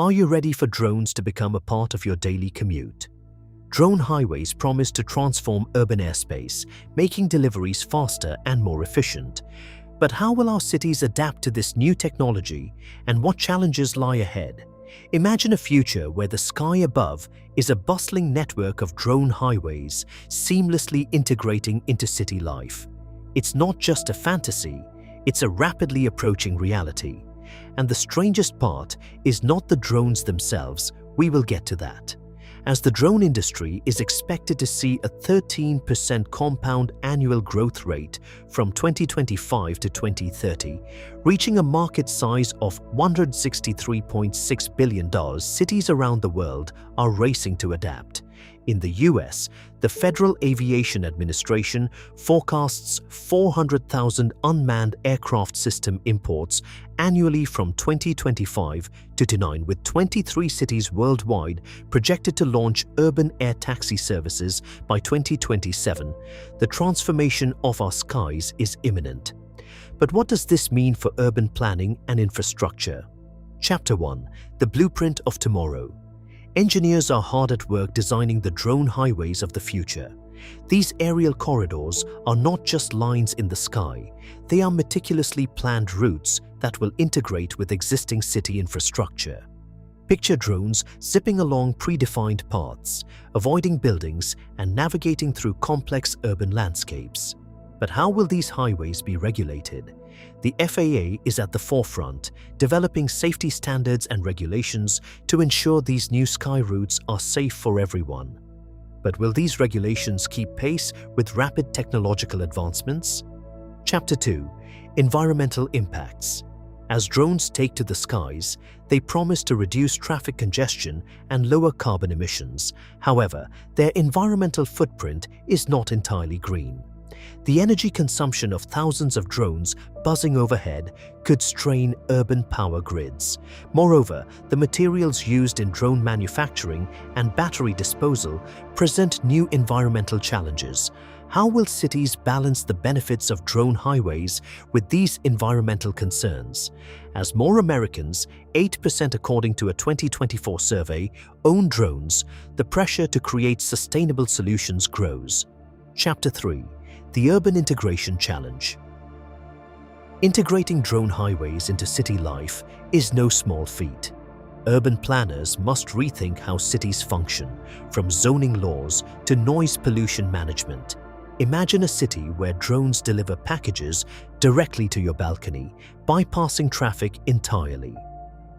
Are you ready for drones to become a part of your daily commute? Drone highways promise to transform urban airspace, making deliveries faster and more efficient. But how will our cities adapt to this new technology, and what challenges lie ahead? Imagine a future where the sky above is a bustling network of drone highways seamlessly integrating into city life. It's not just a fantasy, it's a rapidly approaching reality. And the strangest part is not the drones themselves. We will get to that, as the drone industry is expected to see a 13% compound annual growth rate from 2025 to 2030, reaching a market size of $163.6 billion. Cities around the world are racing to adapt. In the US, the Federal Aviation Administration forecasts 400,000 unmanned aircraft system imports annually from 2025 to 29, with 23 cities worldwide projected to launch urban air taxi services by 2027. The transformation of our skies is imminent. But what does this mean for urban planning and infrastructure? Chapter 1: The Blueprint of Tomorrow. Engineers are hard at work designing the drone highways of the future. These aerial corridors are not just lines in the sky, they are meticulously planned routes that will integrate with existing city infrastructure. Picture drones zipping along predefined paths, avoiding buildings and navigating through complex urban landscapes. But how will these highways be regulated? The FAA is at the forefront, developing safety standards and regulations to ensure these new sky routes are safe for everyone. But will these regulations keep pace with rapid technological advancements? Chapter 2: Environmental Impacts. As drones take to the skies, they promise to reduce traffic congestion and lower carbon emissions. However, their environmental footprint is not entirely green. The energy consumption of thousands of drones buzzing overhead could strain urban power grids. Moreover, the materials used in drone manufacturing and battery disposal present new environmental challenges. How will cities balance the benefits of drone highways with these environmental concerns? As more Americans, 8% according to a 2024 survey, own drones, the pressure to create sustainable solutions grows. Chapter 3: The Urban Integration Challenge. Integrating drone highways into city life is no small feat. Urban planners must rethink how cities function, from zoning laws to noise pollution management. Imagine a city where drones deliver packages directly to your balcony, bypassing traffic entirely.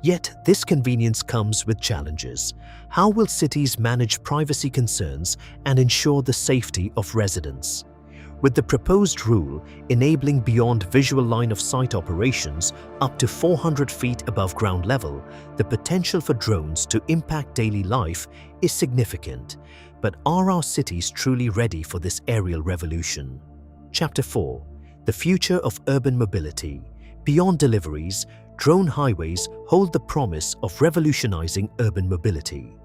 Yet, this convenience comes with challenges. How will cities manage privacy concerns and ensure the safety of residents? With the proposed rule enabling beyond visual line of sight operations up to 400 feet above ground level, the potential for drones to impact daily life is significant. But are our cities truly ready for this aerial revolution? Chapter 4: The Future of Urban Mobility. Beyond deliveries, drone highways hold the promise of revolutionizing urban mobility.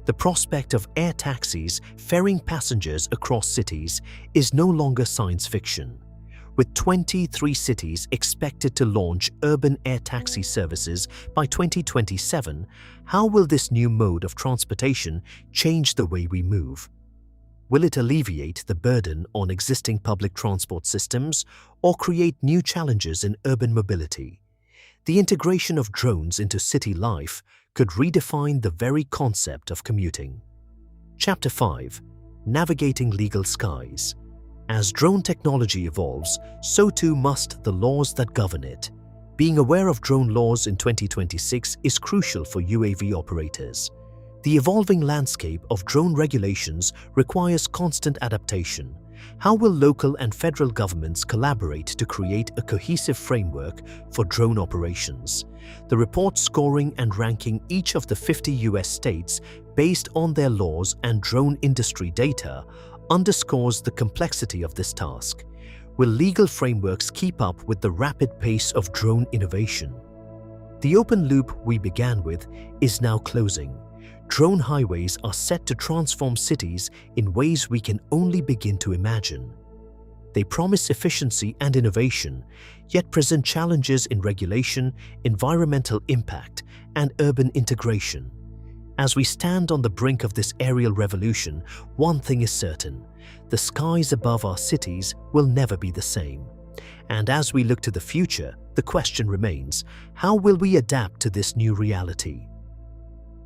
The prospect of air taxis ferrying passengers across cities is no longer science fiction. With 23 cities expected to launch urban air taxi services by 2027, how will this new mode of transportation change the way we move? Will it alleviate the burden on existing public transport systems or create new challenges in urban mobility? The integration of drones into city life could redefine the very concept of commuting. Chapter 5: Navigating Legal Skies. As drone technology evolves, so too must the laws that govern it. Being aware of drone laws in 2026 is crucial for UAV operators. The evolving landscape of drone regulations requires constant adaptation. How will local and federal governments collaborate to create a cohesive framework for drone operations? The report scoring and ranking each of the 50 US states based on their laws and drone industry data underscores the complexity of this task. Will legal frameworks keep up with the rapid pace of drone innovation? The open loop we began with is now closing. Drone highways are set to transform cities in ways we can only begin to imagine. They promise efficiency and innovation, yet present challenges in regulation, environmental impact, and urban integration. As we stand on the brink of this aerial revolution, one thing is certain: the skies above our cities will never be the same. And as we look to the future, the question remains: how will we adapt to this new reality?